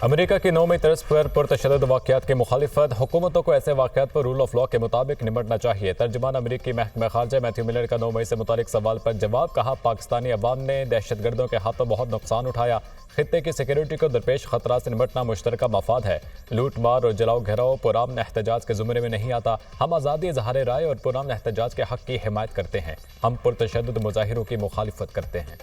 America की 9 मई तर्ज पर पुरतशद्दुद वाक़यात की मुखालिफत। हुकूमतों को ऐसे वाक़यात पर रूल ऑफ लॉ के मुताबिक निपटना चाहिए। तर्जुमान अमेरिकी महकमा खारजा मैथ्यू मिलर का 9 मई से मुतालिक सवाल पर जवाब। कहा, पाकिस्तानी अवाम ने दहशतगर्दों के हाथों बहुत नुकसान उठाया। खित्ते की सिक्योरिटी को दरपेश खतरा से निपटना मुश्तरका मफाद है। लूट मार और जलाओ घेराव पुरान एहतजाज के ज़ुमरे में नहीं आता। हम आज़ादी इज़हार राय और पुरान एहतजाज के हक़ की हिमायत करते हैं। हम पुरतशद्दुद मुजाहिरों की मुखालिफत करते हैं।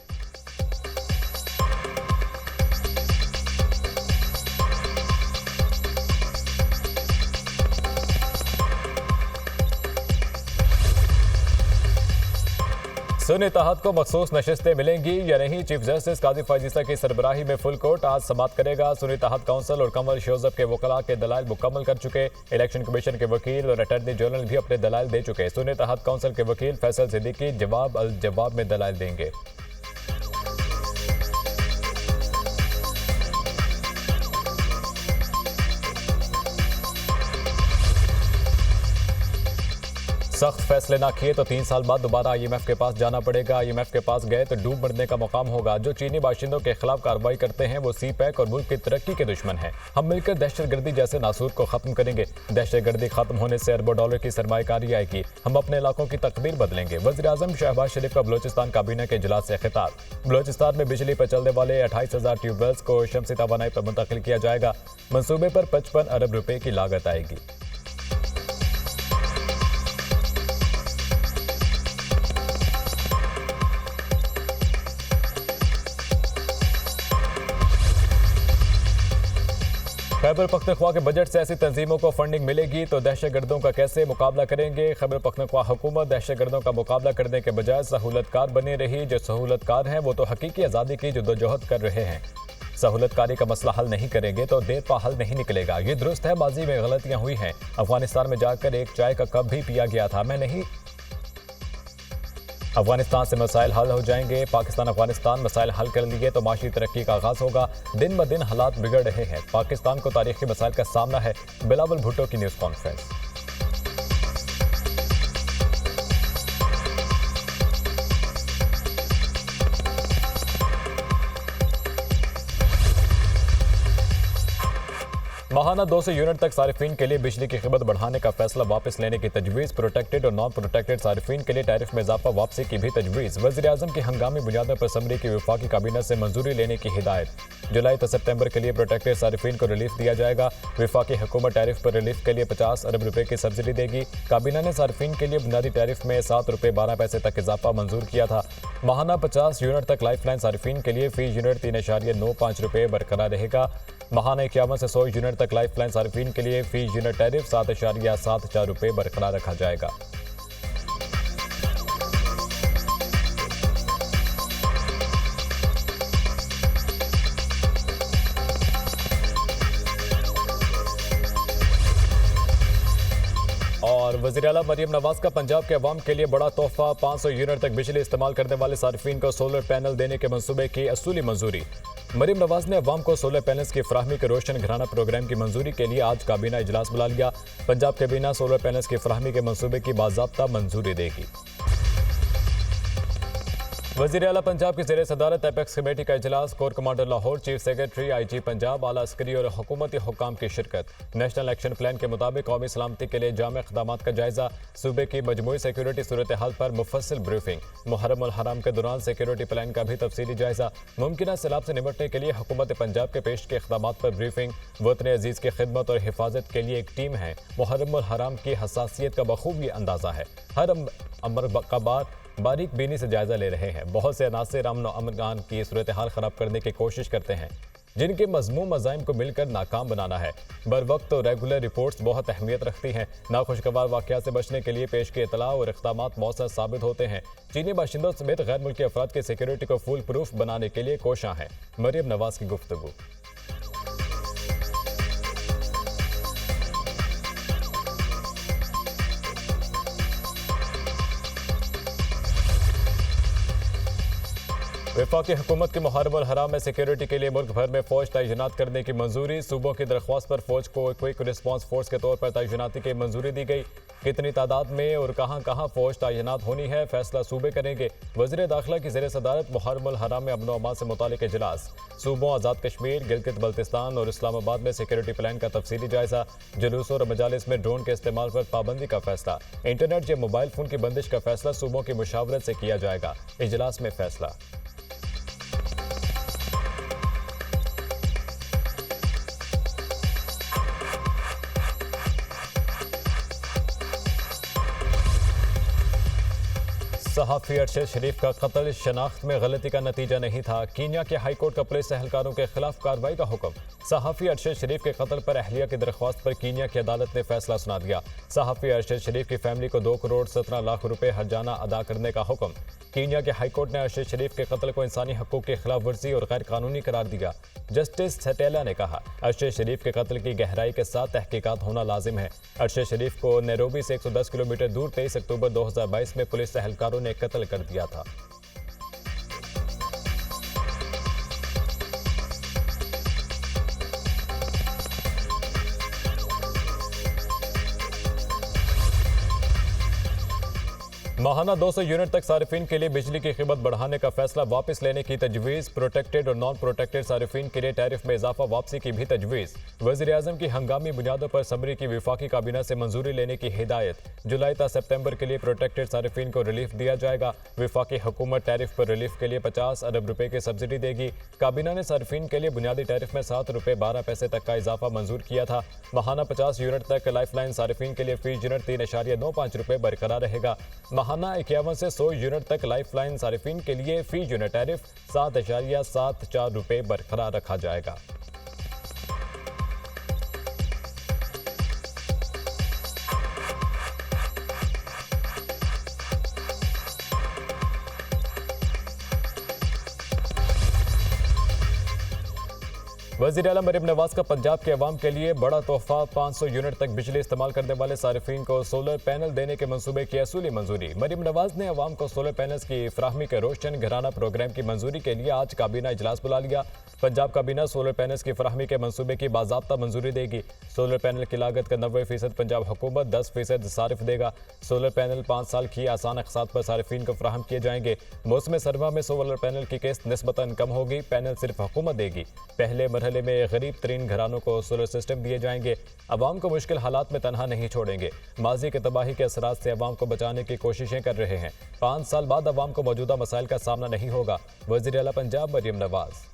सुन्नी इत्तेहाद को मखसूस नशिस्तें मिलेंगी या नहीं? चीफ जस्टिस काजी फायजीसा की सरबराही में फुल कोर्ट आज समाअत करेगा। सुन्नी इत्तेहाद काउंसिल और कमर शोजब के वकला के दलाइल मुकम्मल कर चुके। इलेक्शन कमीशन के वकील और अटॉर्नी जनरल भी अपने दलाइल दे चुके। सुन्नी इत्तेहाद काउंसिल के वकील फैसल सिद्दीकी जवाब अल जवाब में दलाइल देंगे। सख्त फैसले ना किए तो 3 साल बाद दोबारा IMF के पास जाना पड़ेगा। IMF के पास गए तो डूब मरने का मुकाम होगा। जो चीनी बाशिंदों के खिलाफ कार्रवाई करते हैं वो CPEC और मुल्क की तरक्की के दुश्मन हैं। हम मिलकर दहशतगर्दी जैसे नासूर को खत्म करेंगे। दहशतगर्दी खत्म होने से अरबों डॉलर की सरमायाकारी आएगी। हम अपने इलाकों की तकदीर बदलेंगे। वज़ीर-ए-आज़म शहबाज शरीफ का बलोचिस्तान काबीना के इजलास से खिताब। बलोचिस्तान में बिजली पर चलने वाले 28,000 ट्यूबवेल्स को शमसी तवानाई पर मुंतकिल किया जाएगा। मनसूबे पर 55 अरब रुपए की लागत आएगी। खैबर पख्तूनख्वा के बजट से ऐसी तंजीमों को फंडिंग मिलेगी तो दहशतगर्दों का कैसे मुकाबला करेंगे? खैबर पख्तूनख्वा हुकूमत दहशतगर्दों का मुकाबला करने के बजाय सहूलतकार बनी रही। जो सहूलतकार हैं वो तो हकीकी आज़ादी की जद्दोजहद कर रहे हैं। सहूलतकारी का मसला हल नहीं करेंगे तो देर पा हल नहीं निकलेगा। ये दुरुस्त है माजी में गलतियां हुई हैं। अफगानिस्तान में जाकर एक चाय का कप भी पिया गया था। मैं नहीं अफगानिस्तान से मसाइल हल हो जाएंगे। पाकिस्तान अफगानिस्तान मसाइल हल कर लिए तो माशी तरक्की का आगाज होगा। दिन ब दिन हालात बिगड़ रहे हैं। पाकिस्तान को तारीखी मसाइल का सामना है। बिलावल भुट्टो की न्यूज़ कॉन्फ्रेंस। माहाना 200 यूनिट तक सारिफीन के लिए बिजली की कीमत बढ़ाने का फैसला वापस लेने की तजवीज़। प्रोटेक्टेड और नॉन प्रोटेक्टेड सारिफीन के लिए टैरिफ में इजाफा वापसी की भी तजवीज़। वज़ीर-ए-आज़म की हंगामी बुनियादों पर समरी की वफाकी काबीना से मंजूरी लेने की हिदायत। जुलाई से सितंबर के लिए प्रोटेक्टेड सारिफीन को रिलीफ दिया जाएगा। वफाकी हुकूमत टैरिफ पर रिलीफ के लिए 50 अरब रुपए की सब्सिडी देगी। काबीना ने सारिफीन के लिए बुनियादी टैरिफ में 7 रुपए 12 पैसे तक इजाफा मंजूर किया था। माहाना 50 यूनिट तक लाइफलाइन सारिफीन के लिए फी यूनिट 3.95 रुपए बरकरार रहेगा। माहाना 51 से 100 यूनिट तक लाइफलाइन सारिफीन के लिए फी यूनिट टैरिफ 7.74 रुपए बरकरार रखा जाएगा। और वज़ीर-ए-आला मरियम नवाज का पंजाब के अवाम के लिए बड़ा तोहफा। 500 यूनिट तक बिजली इस्तेमाल करने वाले सार्फिन को सोलर पैनल देने के मंसूबे की असूली मंजूरी। मरियम नवाज ने अवाम को सोलर पैनल्स की फराहमी के रोशन घराना प्रोग्राम की मंजूरी के लिए आज काबीना इजलास बुला लिया। पंजाब काबीना सोलर पैनल्स की फराहमी के मंसूबे की बाज़ाब्ता मंजूरी देगी। वज़ीर-ए-आला पंजाब की ज़ेर सदारत एपेक्स कमेटी का इजलास। Core commander Lahore, chief secretary IG Punjab, आला अस्करी और हुकूमती हुक्काम की शिरकत। नेशनल एक्शन प्लान के मुताबिक कौमी सलामती के लिए जामे इक़दामात का जायजा। सूबे की मजमूई सिक्योरिटी सूरत हाल पर मुफस्सिल ब्रीफिंग। मुहर्रम उल हराम के दौरान सिक्योरिटी प्लान का भी तफसीली जायजा। मुमकिन सैलाब से निपटने के लिए हुकूमत पंजाब के पेश के इक़दामात पर ब्रीफिंग। वतन अजीज़ की खिदमत और हिफाजत के लिए एक टीम है। मुहर्रम उल हराम की हसासियत का बखूबी अंदाज़ा है। हर अमर का बारीक बीनी से जायजा ले रहे हैं। बहुत से अनासर अमन की सूरत हाल ख़राब करने की कोशिश करते हैं, जिनके मज़मूम मज़ाइम को मिलकर नाकाम बनाना है। बर वक्त और रेगुलर रिपोर्ट्स बहुत अहमियत रखती हैं। नाखुशगवार वाक़यात से बचने के लिए पेश के इतला और इक़दामात मौसर साबित होते हैं। चीनी बाशिंदों समेत गैर मुल्की अफराद की सिक्योरिटी को फुल प्रूफ बनाने के लिए कोशां हैं। मरियम नवाज की गुफ्तगू। वफाकी हुकूमत के मुहर्रम उल हराम में सिक्योरिटी के लिए मुल्क भर में फौज तैनात करने की मंजूरी। सूबों की दरख्वास्त पर फौज को क्विक रिस्पांस फोर्स के तौर पर तैनाती की मंजूरी दी गई। कितनी तादाद में और कहां कहां फौज तैनात होनी है, फैसला सूबे करेंगे। वज़ीर दाखिला की ज़ेर सदारत मुहर्रम उल हराम में अमन व अमान से मुतालिक इजलास। सूबों आज़ाद कश्मीर, गिलगित बल्तिस्तान और इस्लामाबाद में सिक्योरिटी प्लान का तफसीली जायजा। जुलूस और मजालिस में ड्रोन के इस्तेमाल पर पाबंदी का फैसला। इंटरनेट या मोबाइल फोन की बंदिश का फैसला सूबों की मुशावरत से किया जाएगा। इजलास में फैसला। सहाफ़ी अरशद शरीफ का कत्ल शनाख्त में गलती का नतीजा नहीं था। कीनिया के हाई कोर्ट का पुलिस एहलकारों के खिलाफ कार्रवाई का हुक्म। सहाफ़ी अरशद शरीफ के कत्ल पर अहलिया की दरख्वास्त पर कीनिया की अदालत ने फैसला सुना दिया। सहाफ़ी अरशद शरीफ की फैमिली को 2 करोड़ 17 लाख रुपए हर्जाना अदा करने का हुक्म। कीनिया के हाई कोर्ट ने अरशद शरीफ के कत्ल को इंसानी हकूक़ की खिलाफ वर्जी और गैर कानूनी करार दिया। जस्टिस सटेला ने कहा, अरशद शरीफ के कत्ल की गहराई के साथ तहकीकात होना लाजिम है। अरशद शरीफ को नैरोबी से 110 किलोमीटर दूर 23 अक्टूबर 2022 में पुलिस एहलकारों ने कत्ल कर दिया था। माहाना 200 यूनिट तक सारिफिन के लिए बिजली की कीमत बढ़ाने का फैसला वापस लेने की तजवीज़। प्रोटेक्टेड और नॉन प्रोटेक्टेड सारिफिन के लिए टैरिफ में इजाफा वापसी की भी तजवीज़। वज़ीर-ए-आज़म की हंगामी बुनियादों पर समरी की विफाकी काबीना से मंजूरी लेने की हिदायत। जुलाई ta सितंबर के लिए प्रोटेक्टेड सारिफिन को रिलीफ दिया जाएगा। विफाकी हुकूमत टैरिफ पर रिलीफ के लिए 50 अरब रुपए की सब्सिडी देगी। काबीना ने सारिफिन के लिए बुनियादी टैरिफ में 7 रुपए 12 पैसे तक का इजाफा मंजूर किया था। माहाना 50 यूनिट तक लाइफ लाइन सारिफिन के लिए फी यूनिट 3.95 रुपए बरकरार रहेगा। माहाना 51 से 100 यूनिट तक लाइफ लाइन सारिफिन के लिए फी यूनिट टैरिफ 7.74 रुपए बरकरार रखा जाएगा। वज़ीर आला मरीम नवाज का पंजाब के अवाम के लिए बड़ा तोहफा। 500 यूनिट तक बिजली इस्तेमाल करने वाले सारिफिन को सोलर पैनल देने के मंसूबे की असूली मंजूरी। मरीम नवाज ने अवाम को सोलर पैनल्स की फराहमी के रोशन घराना प्रोग्राम की मंजूरी के लिए आज काबीना इजलास बुला लिया। पंजाब काबीना सोलर पैनल्स की फराहमी के मंसूबे की बाज़ाब्ता मंजूरी देगी। सोलर पैनल की लागत का 90% पंजाब हुकूमत, 10% सारिफ देगा। सोलर पैनल 5 साल की आसान अक़सात पर सारिफिन को फराहम किए जाएंगे। मौसम सरमा में सोलर पैनल की किस्त निस्बतन कम होगी। पैनल सिर्फ हुकूमत देगी। पहले मरहले में गरीब तरीन घरानों को सोलर सिस्टम दिए जाएंगे। अवाम को मुश्किल हालात में तनहा नहीं छोड़ेंगे। माजी के तबाही के असरात से अवाम को बचाने की कोशिशें कर रहे हैं। 5 साल बाद अवाम को मौजूदा मसाइल का सामना नहीं होगा। वज़ीर आला पंजाब मरीम नवाज।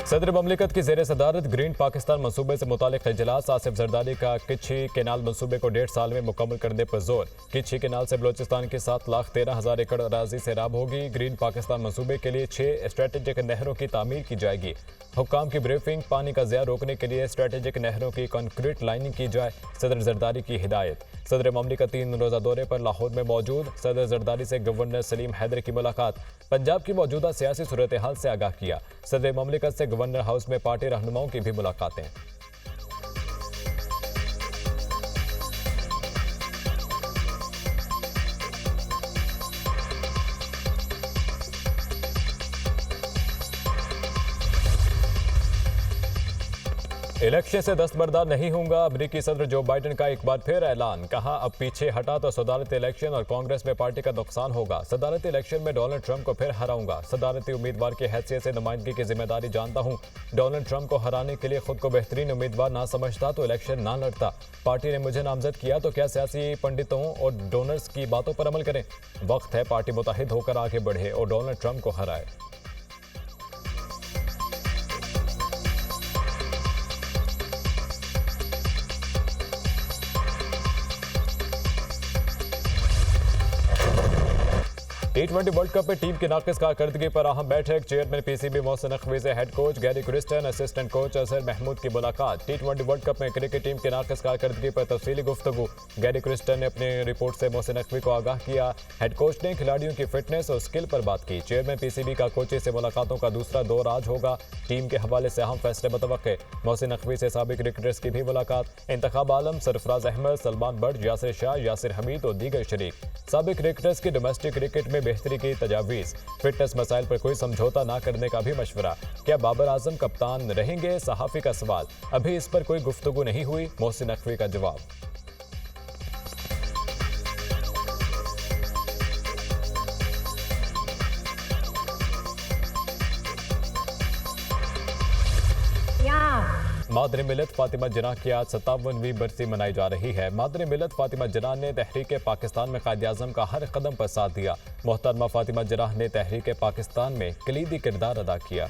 सदर ममलिकत की जेर सदारत ग्रीन पाकिस्तान मनसूबे से मुतालिक इजलास। आसिफ जरदारी का किच्छी केनाल मनसूबे को 1.5 साल में मुकम्मल करने पर जोर। किच्छी केनाल से बलोचिस्तान की 7,13,000 एकड़ अराजी सैराब होगी। ग्रीन पाकिस्तान मनसूबे के लिए 6 स्ट्रेटेजिक नहरों की तामीर की जाएगी। हुक्काम की ब्रीफिंग। पानी का ज़िया रोकने के लिए स्ट्रेटेजिक नहरों की कंक्रीट लाइनिंग की जाए। सदर जरदारी की हिदायत। सदर ममलिकत 3 रोज़ा दौरे पर लाहौर में मौजूद। सदर जरदारी से गवर्नर सलीम हैदर की मुलाकात। पंजाब की मौजूदा सियासी सूरत हाल से आगाह किया। सदर ममलिकत से गवर्नर हाउस में पार्टी रहनुमाओं की भी मुलाकातें। इलेक्शन से दस्तबरदार नहीं होगा। अमरीकी सदर जो बाइडन का एक बार फिर ऐलान। कहा, अब पीछे हटा तो सदारती इलेक्शन और कांग्रेस में पार्टी का नुकसान होगा। सदारती इलेक्शन में डोनाल्ड ट्रंप को फिर हराऊंगा। सदारती उम्मीदवार की हैसियत से नुमाइंदगी की जिम्मेदारी जानता हूं। डोनाल्ड ट्रंप को हराने के लिए खुद को बेहतरीन उम्मीदवार ना समझता तो इलेक्शन ना लड़ता। पार्टी ने मुझे नामजद किया तो क्या सियासी पंडितों और डोनर्स की बातों पर अमल करें। वक्त है पार्टी मुतहिद होकर आगे बढ़े और डोनाल्ड ट्रंप को हराए। T20 वर्ल्ड कप में टीम की नाकिस कारकर्दगी पर अहम बैठक। चेयरमैन पीसीबी मोहसिन नकवी से head coach Gary Kirsten, assistant coach Azhar Mahmood की मुलाकात। T20 वर्ल्ड कप में क्रिकेट टीम की नाकिस कारकर्दगी पर तफसीली गुफ्तगू। गैरी क्रिस्टन ने अपनी रिपोर्ट से मोहसिन नकवी को आगाह किया। हेड कोच ने खिलाड़ियों की फिटनेस और स्किल पर बात की। चेयरमैन पीसीबी का कोचें से मुलाकातों का दूसरा दौर आज होगा। टीम के हवाले से अहम फैसले मुतवक्के। मोहसिन नकवी से साबिक क्रिकेटर्स की भी मुलाकात। इंतखाब आलम, सरफराज अहमद, सलमान बट, यासिर शाह, यासिर हमीद और दीगर शरीक। साबिक क्रिकेटर्स की डोमेस्टिक क्रिकेट में बेहतरी की तजावीज़। फिटनेस मसाइल पर कोई समझौता ना करने का भी मशवरा। क्या बाबर आजम कप्तान रहेंगे? सहाफ़ी का सवाल। अभी इस पर कोई गुफ्तगू नहीं हुई। मोहसिन नकवी का जवाब। मादर मिलत फातिमा जिन्ना की आज 57वीं बरसी मनाई जा रही है। मादर मिलत फातिमा जिन्ना ने तहरीक पाकिस्तान में कायद आज़म का हर कदम पर साथ दिया। मोहतरमा फातिमा जिन्ना ने तहरीक पाकिस्तान में कलीदी किरदार अदा किया।